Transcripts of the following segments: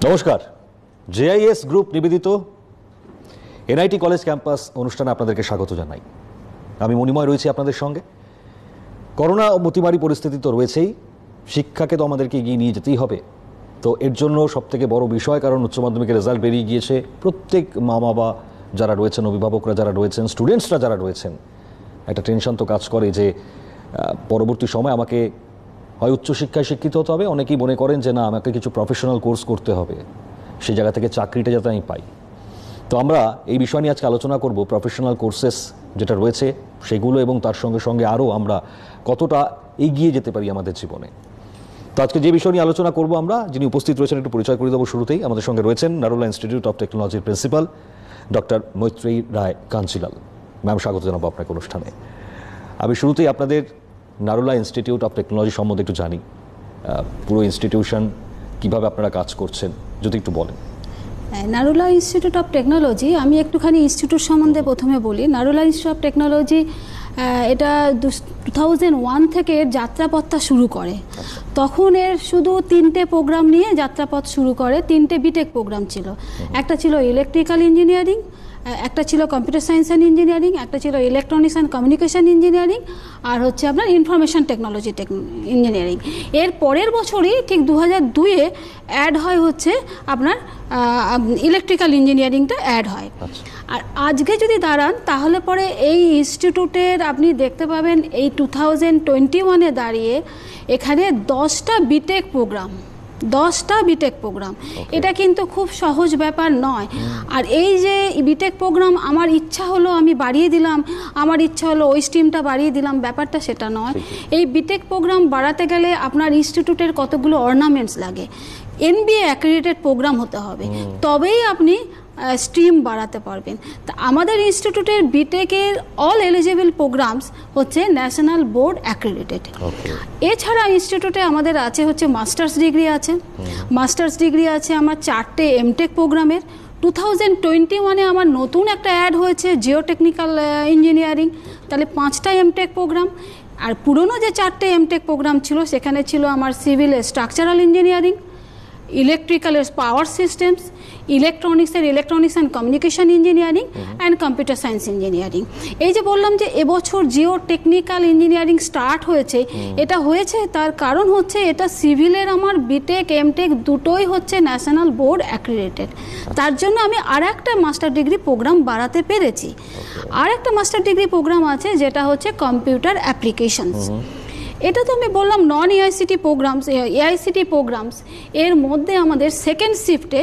নমস্কার, JIS group নিবেদিত NIT college campus অনুষ্ঠানে আপনাদেরকে স্বাগত জানাই। আমি মণিময় রয়েছি আপনাদের সঙ্গে। করোনা ও মতিমারি পরিস্থিতি তো রয়েছেই, শিক্ষাকে তো আমাদেরকে এগিয়ে নিয়ে যেতেই হবে। তো এর জন্য সবথেকে বড় বিষয়, কারণ উচ্চ মাধ্যমিকের রেজাল্ট বেরিয়ে গিয়েছে, প্রত্যেক মা বাবা যারা রয়েছেন, অভিভাবকরা যারা রয়েছেন, স্টুডেন্টসরা যারা রয়েছেন, একটা টেনশন তো কাজ করে যে পরবর্তী সময় আমাকে হয় উচ্চশিক্ষায় শিক্ষিত হতে হবে, অনেকেই মনে করেন যে না, আমাকে কিছু প্রফেশনাল কোর্স করতে হবে, সেই জায়গা থেকে চাকরিটা যাতে আমি পাই। তো আমরা এই বিষয় নিয়ে আজকে আলোচনা করব, প্রফেশনাল কোর্সেস যেটা রয়েছে সেগুলো, এবং তার সঙ্গে সঙ্গে আরও আমরা কতটা এগিয়ে যেতে পারি আমাদের জীবনে। তো আজকে যে বিষয় নিয়ে আলোচনা করব আমরা, যিনি উপস্থিত রয়েছেন একটু পরিচয় করে দেবো শুরুতেই। আমাদের সঙ্গে রয়েছেন নারুলা ইনস্টিটিউট অফ টেকনোলজির প্রিন্সিপাল ডক্টর মৈত্রেয়ী রায় কাঞ্চিলাল। ম্যাম, স্বাগত জানাবো আপনাকে অনুষ্ঠানে। আমি শুরুতেই আপনাদের নারুলা ইনস্টিটিউট অফ টেকনোলজি সম্বন্ধে একটু জানি, পুরো ইনস্টিটিউশন কিভাবে আপনারা কাজ করছেন যদি একটু বলেন। নারুলা ইনস্টিটিউট অফ টেকনোলজি, আমি একটুখানি ইনস্টিটিউট সম্বন্ধে প্রথমে বলি। নারুলা ইনস্টিটিউট অফ টেকনোলজি এটা 2001 থেকে এর যাত্রাপথটা শুরু করে। তখন এর শুধু 3টে প্রোগ্রাম নিয়ে যাত্রাপথ শুরু করে। 3টে বিটেক প্রোগ্রাম ছিল। একটা ছিল ইলেকট্রিক্যাল ইঞ্জিনিয়ারিং, একটা ছিল কম্পিউটার সায়েন্স অ্যান্ড ইঞ্জিনিয়ারিং, একটা ছিল ইলেকট্রনিক্স অ্যান্ড কমিউনিকেশন ইঞ্জিনিয়ারিং, আর হচ্ছে আপনার ইনফরমেশন টেকনোলজি ইঞ্জিনিয়ারিং। এর পরের বছরই ঠিক 2002-এ অ্যাড হয় হচ্ছে আপনার ইলেকট্রিক্যাল ইঞ্জিনিয়ারিংটা অ্যাড হয়। আর আজকে যদি দাঁড়ান তাহলে পরে এই ইনস্টিটিউটের আপনি দেখতে পাবেন এই 2021-এ দাঁড়িয়ে এখানে 10টা বিটেক প্রোগ্রাম। এটা কিন্তু খুব সহজ ব্যাপার নয়। আর এই যে বিটেক প্রোগ্রাম, আমার ইচ্ছা হলো আমি বাড়িয়ে দিলাম, আমার ইচ্ছা হলো ওই স্ট্রিমটা বাড়িয়ে দিলাম, ব্যাপারটা সেটা নয়। এই বিটেক প্রোগ্রাম বাড়াতে গেলে আপনার ইনস্টিটিউটের কতগুলো অর্নামেন্টস লাগে। এনবিএ অ্যাক্রেডিটেড প্রোগ্রাম হতে হবে, তবেই আপনি স্ট্রিম বাড়াতে পারবেন। তা আমাদের ইনস্টিটিউটের বিটেকের অল এলিজিবল প্রোগ্রামস হচ্ছে ন্যাশনাল বোর্ড অ্যাক্রেডিটেড। এছাড়া ইনস্টিটিউটে আমাদের আছে হচ্ছে মাস্টার্স ডিগ্রি আছে আমার 4টে এমটেক প্রোগ্রামের। 2021-এ আমার নতুন একটা অ্যাড হয়েছে জিওটেকনিক্যাল ইঞ্জিনিয়ারিং, তাহলে 5টা এমটেক প্রোগ্রাম। আর পুরনো যে 4টে এমটেক প্রোগ্রাম ছিল সেখানে ছিল আমার সিভিল স্ট্রাকচারাল ইঞ্জিনিয়ারিং, ইলেকট্রিক্যালের power systems, electronics and communication engineering and computer science engineering. এই যে বললাম যে এবছর জিও টেকনিক্যাল ইঞ্জিনিয়ারিং স্টার্ট হয়েছে, এটা হয়েছে তার কারণ হচ্ছে এটা সিভিলের আমার বিটেক এমটেক দুটোই হচ্ছে ন্যাশনাল বোর্ড অ্যাক্রেডিটেড। তার জন্য আমি আর একটা মাস্টার ডিগ্রি প্রোগ্রাম বাড়াতে পেরেছি। আর একটা মাস্টার ডিগ্রি প্রোগ্রাম আছে যেটা হচ্ছে কম্পিউটার অ্যাপ্লিকেশনস। এটা তো আমি বললাম নন এআইসিটি প্রোগ্রামস। এর মধ্যে আমাদের সেকেন্ড শিফটে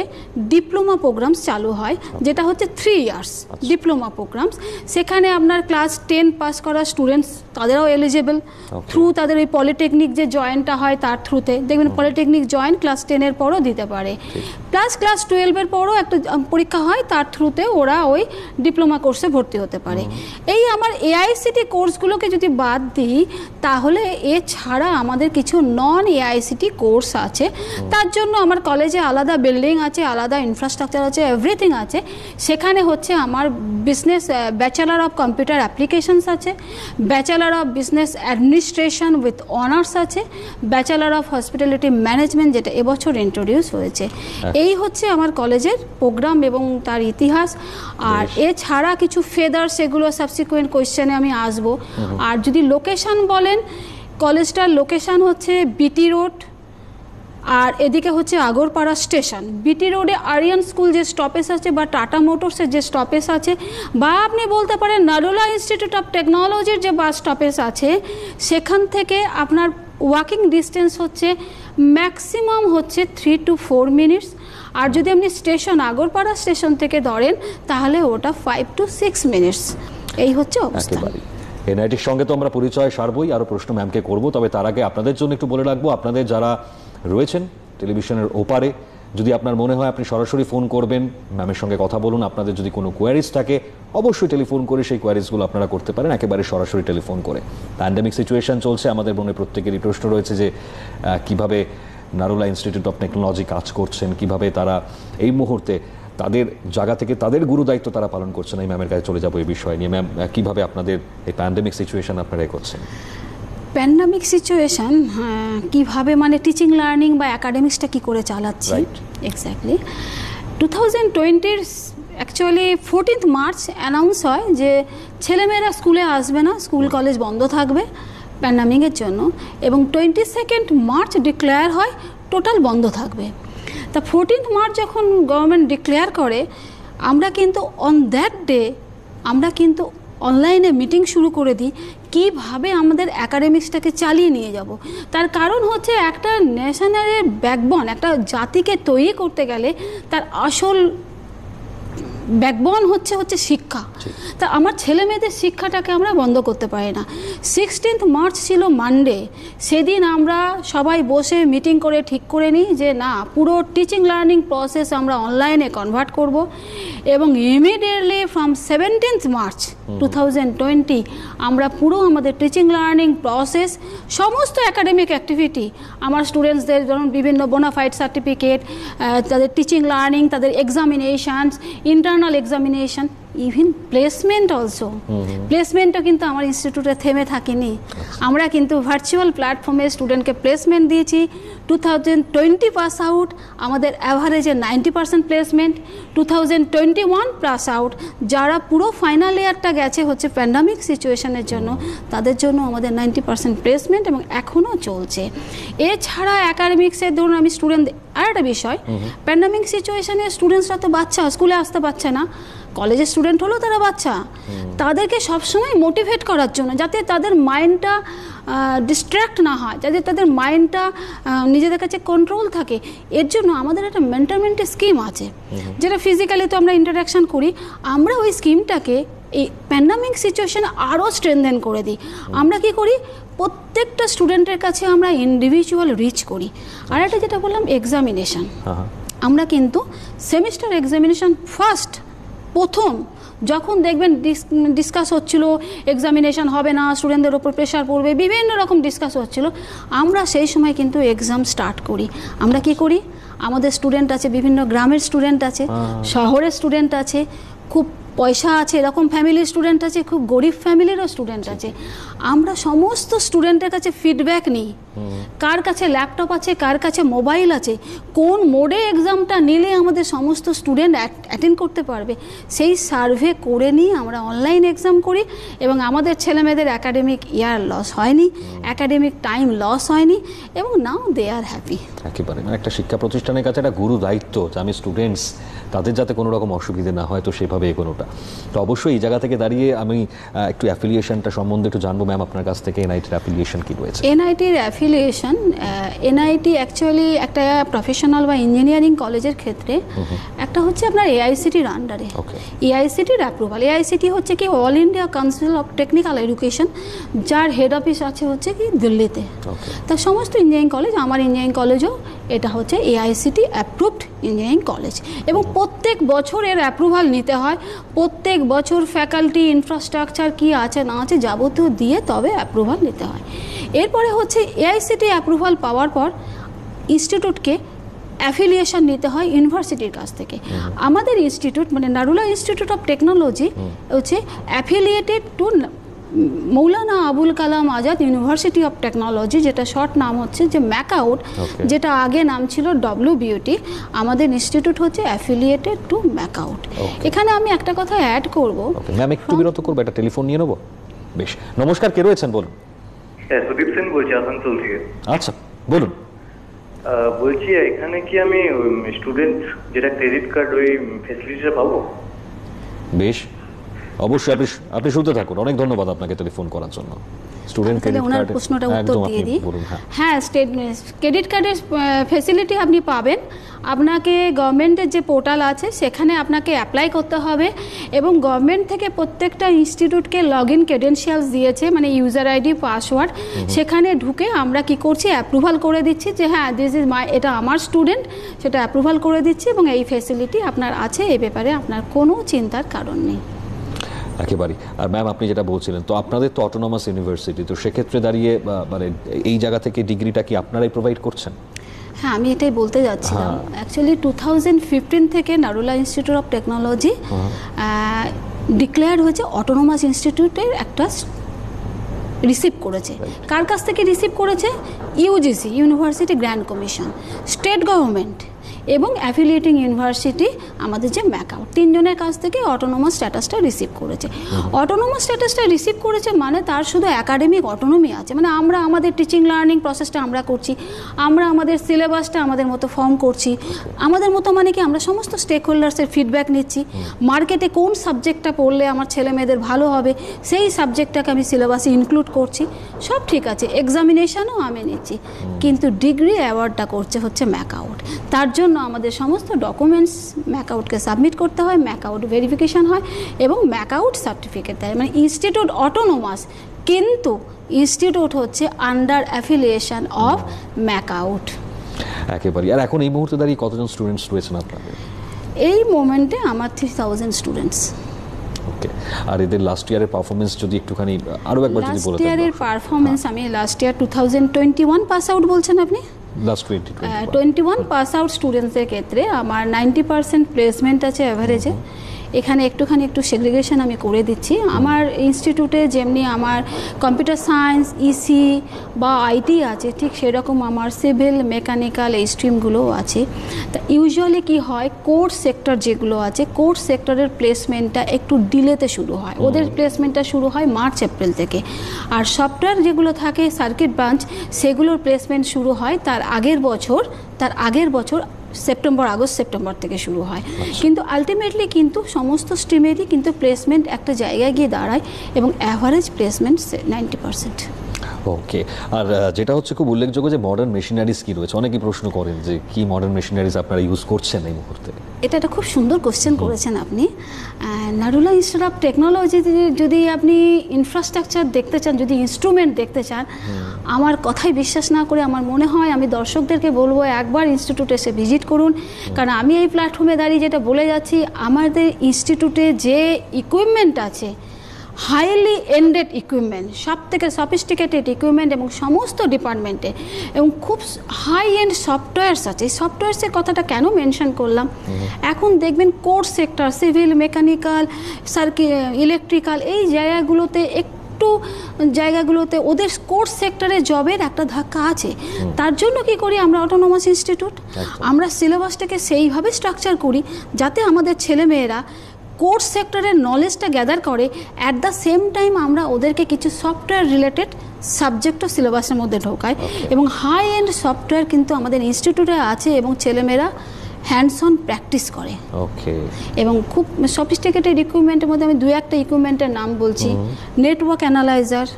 ডিপ্লোমা প্রোগ্রামস চালু হয়, যেটা হচ্ছে 3 ইয়ার্স ডিপ্লোমা প্রোগ্রামস। সেখানে আপনার ক্লাস 10 পাস করা স্টুডেন্টস তাদেরও এলিজেবল, থ্রু তাদের ওই পলিটেকনিক যে জয়েন্টটা হয় তার থ্রুতে। দেখবেন পলিটেকনিক জয়েন্ট ক্লাস 10-এর পরও দিতে পারে, প্লাস ক্লাস 12-এর পরও একটা পরীক্ষা হয়, তার থ্রুতে ওরা ওই ডিপ্লোমা কোর্সে ভর্তি হতে পারে। এই আমার এআইসিটি কোর্সগুলোকে যদি বাদ দিই তাহলে এছাড়া আমাদের কিছু নন এআইসিটি কোর্স আছে। তার জন্য আমার কলেজে আলাদা বিল্ডিং আছে, আলাদা ইনফ্রাস্ট্রাকচার আছে, এভরিথিং আছে। সেখানে হচ্ছে আমার business bachelor of computer applications আছে, bachelor of business administration with honours আছে, ব্যাচেলার অফ হসপিটালিটি ম্যানেজমেন্ট যেটা এবছর ইন্ট্রোডিউস হয়েছে। এই হচ্ছে আমার কলেজের প্রোগ্রাম এবং তার ইতিহাস। আর এছাড়া কিছু ফেদার, সেগুলো সাবসিকুয়েন্ট কোয়েশ্চেনে আমি আসবো। আর যদি লোকেশন বলেন, কলেজটার লোকেশান হচ্ছে বিটি রোড, আর এদিকে হচ্ছে আগরপাড়া স্টেশন। বিটি রোডে আরিয়ান স্কুল যে স্টপেজ আছে বা টাটা মোটরসের যে স্টপেজ আছে, বা আপনি বলতে পারেন নারুলা ইনস্টিটিউট অফ টেকনোলজির যে বাস স্টপেজ আছে, সেখান থেকে আপনার ওয়াকিং ডিস্টেন্স হচ্ছে ম্যাক্সিমাম হচ্ছে 3 to 4 মিনিটস। আর যদি আপনি স্টেশন আগরপাড়া স্টেশন থেকে ধরেন তাহলে ওটা 5 to 6 মিনিটস। এই হচ্ছে অবস্থা। এনআইটির সঙ্গে তো আমরা পরিচয় সারবই, আরও প্রশ্ন ম্যামকে করব, তবে তার আগে আপনাদের জন্য একটু বলে রাখবো, আপনাদের যারা রয়েছেন টেলিভিশনের ওপারে, যদি আপনার মনে হয় আপনি সরাসরি ফোন করবেন, ম্যামের সঙ্গে কথা বলুন। আপনাদের যদি কোনো কোয়ারিজ থাকে অবশ্যই টেলিফোন করে সেই কোয়ারিজগুলো আপনারা করতে পারেন, একেবারে সরাসরি টেলিফোন করে। প্যান্ডেমিক সিচুয়েশন চলছে, আমাদের মনে প্রত্যেকেরই প্রশ্ন রয়েছে যে কিভাবে নারুলা ইনস্টিটিউট অফ টেকনোলজি কাজ করছেন, কিভাবে তারা এই মুহূর্তে তাদের জায়গা থেকে তাদের গুরু দায়িত্ব তারা পালন করছেন। এই ম্যামের কাছে চলে যাবো এই বিষয় নিয়ে। ম্যাম, কিভাবে আপনাদের এই প্যান্ডেমিক সিচুয়েশন আপনারা করছেন? প্যান্ডামিক সিচুয়েশন কিভাবে মানে টিচিং লার্নিং বা একাডেমিক্সটা কী করে চালাচ্ছি exactly 2020 actually 14th March announce হয় যে ছেলেমেয়েরা স্কুলে আসবে না, স্কুল কলেজ বন্ধ থাকবে প্যান্ডামিকের জন্য, এবং 22nd মার্চ ডিক্লেয়ার হয় টোটাল বন্ধ থাকবে। তা 14th মার্চ যখন গভর্নমেন্ট ডিক্লেয়ার করে, আমরা কিন্তু অন দ্যাট ডে আমরা কিন্তু অনলাইনে মিটিং শুরু করে দিই কীভাবে আমাদের অ্যাকাডেমিক্সটাকে চালিয়ে নিয়ে যাব। তার কারণ হচ্ছে একটা ন্যাশনালের ব্যাকবোন, একটা জাতিকে তৈরি করতে গেলে তার আসল ব্যাকবোন হচ্ছে শিক্ষা। তা আমার ছেলে মেয়েদের শিক্ষাটাকে আমরা বন্ধ করতে পারি না। 16th মার্চ ছিল মানডে, সেদিন আমরা সবাই বসে মিটিং করে ঠিক করে নিই যে না, পুরো টিচিং লার্নিং প্রসেস আমরা অনলাইনে কনভার্ট করব, এবং ইমিডিয়েটলি ফ্রম 17th মার্চ 2020 আমরা পুরো আমাদের টিচিং লার্নিং প্রসেস, সমস্ত একাডেমিক অ্যাক্টিভিটি, আমার স্টুডেন্টসদের ধরুন বিভিন্ন বোনাফাইড সার্টিফিকেট, তাদের টিচিং লার্নিং, তাদের examinations, internal examination, even placement also. প্লেসমেন্টও কিন্তু আমার ইনস্টিটিউটে থেমে থাকেনি, আমরা কিন্তু ভার্চুয়াল প্ল্যাটফর্মে স্টুডেন্টকে প্লেসমেন্ট দিয়েছি। 2020 পাস আউট আমাদের অ্যাভারেজে 90% প্লেসমেন্ট, 2021 পাস আউট যারা পুরো ফাইনাল ইয়ারটা গেছে হচ্ছে প্যান্ডামিক সিচুয়েশনের জন্য, তাদের জন্য আমাদের 90% প্লেসমেন্ট এবং এখনও চলছে। এছাড়া অ্যাকাডেমিক্সের ধরুন আমি স্টুডেন্ট, আর একটা বিষয়, প্যান্ডামিক সিচুয়েশনে স্টুডেন্টসরা তো বাচ্চা, স্কুলে আসতে পারছে না, কলেজের স্টুডেন্ট হলেও তারা বাচ্চা, তাদেরকে সবসময় মোটিভেট করার জন্য যাতে তাদের মাইন্ডটা ডিস্ট্র্যাক্ট না হয়, যাতে তাদের মাইন্ডটা নিজেদের কাছে কন্ট্রোল থাকে, এর জন্য আমাদের একটা মেন্টারমেন্টের স্কিম আছে, যেটা ফিজিক্যালি তো আমরা ইন্টারাকশান করি, আমরা ওই স্কিমটাকে এই প্যান্ডামিক সিচুয়েশনে আরও স্ট্রেনথেন করে দিই। আমরা কি করি, প্রত্যেকটা স্টুডেন্টের কাছে আমরা ইন্ডিভিজুয়াল রিচ করি। আর একটা যেটা বললাম এক্সামিনেশান, আমরা কিন্তু সেমিস্টার এক্সামিনেশান প্রথম যখন দেখবেন ডিসকাস হচ্ছিল এক্সামিনেশান হবে না, স্টুডেন্টদের ওপর প্রেশার পড়বে, বিভিন্ন রকম ডিসকাস হচ্ছিল, আমরা সেই সময় কিন্তু এক্সাম স্টার্ট করি। আমরা কি করি, আমাদের স্টুডেন্ট আছে, বিভিন্ন গ্রামের স্টুডেন্ট আছে, শহরের স্টুডেন্ট আছে, খুব পয়সা আছে এরকম ফ্যামিলির স্টুডেন্ট আছে, খুব গরিব ফ্যামিলিরও স্টুডেন্ট আছে। আমরা সমস্ত স্টুডেন্টের কাছে ফিডব্যাক নিই, কার কাছে ল্যাপটপ আছে, কার কাছে মোবাইল আছে, কোন মোডে এক্সামটা নিলে আমাদের সমস্ত স্টুডেন্ট অ্যাটেন্ড করতে পারবে, সেই সার্ভে করে নিয়ে আমরা অনলাইন এক্সাম করি, এবং আমাদের ছেলেমেয়েদের অ্যাকাডেমিক ইয়ার লস হয়নি, অ্যাকাডেমিক টাইম লস হয়নি, এবং নাও দে আর হ্যাপি। একেবারে মানে একটা শিক্ষা প্রতিষ্ঠানের কাছে একটা গুরু দায়িত্ব যে আমি স্টুডেন্টস তাদের যাতে কোনো রকম অসুবিধে না হয়, তো সেভাবে এগোনোটা। তো অবশ্যই এই জায়গা থেকে দাঁড়িয়ে আমি একটু অ্যাফিলিয়েশনটা সম্বন্ধে একটু জানবো ম্যাম আপনার কাছ থেকে, এনআইটির অ্যাফিলিয়েশন কি রয়েছে? এনআইটির অ্যাফিলিয়েশন, এনআইটি অ্যাকচুয়ালি একটা প্রফেশনাল বা ইঞ্জিনিয়ারিং কলেজের ক্ষেত্রে একটা হচ্ছে আপনার এআইসিটির আন্ডারে, এআইসিটির অ্যাপ্রুভাল। এআইসিটি হচ্ছে কি all India council of technical education, যার হেড অফিস আছে হচ্ছে কি দিল্লিতে। তা সমস্ত ইঞ্জিনিয়ারিং কলেজ, আমার ইঞ্জিনিয়ারিং কলেজও এটা হচ্ছে এআইসিটি অ্যাপ্রুভড ইঞ্জিনিয়ারিং কলেজ, এবং প্রত্যেক বছর এর অ্যাপ্রুভাল নিতে হয়, প্রত্যেক বছর ফ্যাকাল্টি ইনফ্রাস্ট্রাকচার কি আছে না আছে যাবতীয় দিয়ে তবে অ্যাপ্রুভাল নিতে হয়। এরপরে হচ্ছে এআইসিটি অ্যাপ্রুভাল পাওয়ার পর ইনস্টিটিউটকে অ্যাফিলিয়েশন নিতে হয় ইউনিভার্সিটির কাছ থেকে। আমাদের ইনস্টিটিউট মানে নারুলা ইনস্টিটিউট অফ টেকনোলজি হচ্ছে affiliated to Maulana Abul Kalam Azad university of technology, যেটা শর্ট নাম হচ্ছে যে ম্যাকআউট, যেটা আগে নাম ছিল ডব্লিউবিউটি। আমাদের ইনস্টিটিউট হচ্ছে অ্যাফিলিয়েটেড টু ম্যাকআউট। এখানে আমি একটা কথা অ্যাড করব, ম্যাম একটু বিরত করবো, একটা টেলিফোন নিয়ে নেবো। বেশ, নমস্কার, কে রয়েছেন বলুন? হ্যাঁ, সুদীপ সেন বলছি আসানসোল থেকে। আচ্ছা বলুন। বলছি এখানে কি আমি স্টুডেন্ট যেটা ক্রেডিট কার্ড ওই ফ্যাসিলিটিটা পাবো? বেশ, অবশ্যই আপনি শুনতে থাকুন। অনেক ধন্যবাদ আপনাকে টেলিফোন করার জন্য। স্টুডেন্ট ক্রেডিট কার্ড প্রশ্নটা উত্তর দিয়ে দিই। হ্যাঁ, ক্রেডিট কার্ডের ফ্যাসিলিটি আপনি পাবেন। আপনাকে গভর্নমেন্টের যে পোর্টাল আছে সেখানে আপনাকে অ্যাপ্লাই করতে হবে, এবং গভর্নমেন্ট থেকে প্রত্যেকটা ইনস্টিটিউটকে লগ ইন ক্রেডেনশিয়ালস দিয়েছে, মানে ইউজার আইডি পাসওয়ার্ড। সেখানে ঢুকে আমরা কি করছি, অ্যাপ্রুভাল করে দিচ্ছি যে হ্যাঁ দিস ইজ এটা আমার স্টুডেন্ট, সেটা অ্যাপ্রুভাল করে দিচ্ছি, এবং এই ফ্যাসিলিটি আপনার আছে, এই ব্যাপারে আপনার কোনো চিন্তার কারণ নেই। একেবারেই। আর ম্যাম আপনি যেটা বলছিলেন, তো আপনাদের তো অটোনমাস ইউনিভার্সিটি, তো সেক্ষেত্রে দাঁড়িয়ে মানে এই জায়গা থেকে ডিগ্রিটা কি আপনারাই প্রোভাইড করছেন? হ্যাঁ, আমি এটাই বলতে যাচ্ছিলাম। অ্যাকচুয়ালি 2015 থেকে Narula institute of technology declare হয়েছে অটোনমাস ইনস্টিটিউটের একটা রিসিভ করেছে। কার কাছ থেকে রিসিভ করেছে? UGC, university grand commission, state government এবং অ্যাফিলিয়েটিং ইউনিভার্সিটি আমাদের যে ম্যাকআউট, তিনজনের কাছ থেকে অটোনোমাস স্ট্যাটাসটা রিসিভ করেছে। অটোনোমাস স্ট্যাটাসটা রিসিভ করেছে মানে তার শুধু একাডেমিক অটোনমি আছে, মানে আমরা আমাদের টিচিং লার্নিং প্রসেসটা আমরা করছি, আমরা আমাদের সিলেবাসটা আমাদের মতো ফর্ম করছি, আমাদের মতো মানে কি আমরা সমস্ত স্টেক হোল্ডার্সের ফিডব্যাক নিচ্ছি, মার্কেটে কোন সাবজেক্টটা পড়লে আমার ছেলে মেয়েদের ভালো হবে সেই সাবজেক্টটাকে আমি সিলেবাসে ইনক্লুড করছি, সব ঠিক আছে, এক্সামিনেশনও আমি নিচ্ছি, কিন্তু ডিগ্রি অ্যাওয়ার্ডটা করছে হচ্ছে ম্যাকআউট। তার জন্য আমাদের সমস্ত ডকুমেন্টস ম্যাকআউটকে সাবমিট করতে হয়, ম্যাকআউট ভেরিফিকেশন হয় এবং ম্যাকআউট সার্টিফিকেট দেয়, মানে ইনস্টিটিউট অটোনোমাস কিন্তু ইনস্টিটিউট হচ্ছে আন্ডার অ্যাফিলিয়েশন অফ ম্যাকআউট। একেবারে। আর এখন এই মুহূর্তে দাঁড়িয়ে কতজন স্টুডেন্টস রয়েছেন আপনাদের? এই মোমেন্টে আমার 3000 স্টুডেন্টস। ওকে। আর এদের লাস্ট ইয়ারের পারফরমেন্স যদি একটুখানি আরও একবার যদি বলে দেন। লাস্ট ইয়ারের পারফরমেন্স আমি লাস্ট ইয়ার 2021 পাস আউট বলছেন আপনি? লাস্ট 21 পাস আউট স্টুডেন্টসদের ক্ষেত্রে আমার 90% প্লেসমেন্ট আছে অ্যাভারেজে। এখানে একটু সেগ্রিগেশন আমি করে দিচ্ছি। আমার ইনস্টিটিউটে যেমনি আমার কম্পিউটার সায়েন্স, ইসি বা আইটি আছে, ঠিক সেরকম আমার সিভিল, মেকানিক্যাল এই স্ট্রিমগুলোও আছে। তা ইউজুয়ালি কি হয়, কোর্স সেক্টর যেগুলো আছে, কোর্স সেক্টরের প্লেসমেন্টটা একটু ডিলেতে শুরু হয়, ওদের প্লেসমেন্টটা শুরু হয় মার্চ এপ্রিল থেকে। আর সফটওয়্যার যেগুলো থাকে সার্কিট ব্রাঞ্চ, সেগুলোর প্লেসমেন্ট শুরু হয় তার আগের বছর সেপ্টেম্বর, আগস্ট সেপ্টেম্বর থেকে শুরু হয়। কিন্তু আলটিমেটলি কিন্তু সমস্ত স্ট্রিমেরই কিন্তু প্লেসমেন্ট একটা জায়গায় গিয়ে দাঁড়ায় এবং অ্যাভারেজ প্লেসমেন্ট 90%। ওকে। আর যেটা হচ্ছে খুব উল্লেখযোগ্য যে মডার্ন মেশিনারিজ কি রয়েছে, অনেকেই প্রশ্ন করেন যে কি মডার্ন মেশিনারিজ আপনারা ইউজ করছেন এই মুহূর্তে। এটা একটা খুব সুন্দর কোশ্চেন করেছেন আপনি। নারুলা ইনস্টিটিউট অফ টেকনোলজিতে যদি আপনি ইনফ্রাস্ট্রাকচার দেখতে চান, যদি ইনস্ট্রুমেন্ট দেখতে চান, আমার কথাই বিশ্বাস না করে আমার মনে হয় আমি দর্শকদেরকে বলবো একবার ইনস্টিটিউটে এসে ভিজিট করুন। কারণ আমি এই প্ল্যাটফর্মে দাঁড়িয়ে যেটা বলে যাচ্ছি, আমাদের ইনস্টিটিউটে যে ইকুইপমেন্ট আছে, হাইলি এন্ডেড ইকুইপমেন্ট, সব থেকে সফিস্টিকেটেড ইকুইপমেন্ট এবং সমস্ত ডিপার্টমেন্টে, এবং খুব হাই এন্ড সফটওয়্যারস আছে। এই সফটওয়্যারসের কথাটা কেন মেনশন করলাম, এখন দেখবেন course sector, civil, mechanical, electrical এই জায়গাগুলোতে ওদের কোর্স সেক্টরে জবের একটা ধাক্কা আছে। তার জন্য কি করি আমরা অটোনোমাস ইনস্টিটিউট, আমরা সিলেবাসটাকে সেইভাবে স্ট্রাকচার করি যাতে আমাদের ছেলেমেয়েরা কোর্স সেক্টরের নলেজটা গ্যাদার করে, অ্যাট দ্য সেম টাইম আমরা ওদেরকে কিছু সফটওয়্যার রিলেটেড সাবজেক্টও সিলেবাসের মধ্যে ঢোকাই। এবং হাই এন্ড সফটওয়্যার কিন্তু আমাদের ইনস্টিটিউটে আছে এবং ছেলেমেয়েরা হ্যান্ডস অন প্র্যাকটিস করে। ওকে। এবং খুব সফিস্টিকেটেড ইকুইপমেন্টের মধ্যে আমি 2-1টা ইকুইপমেন্টের নাম বলছি। নেটওয়ার্ক অ্যানালাইজার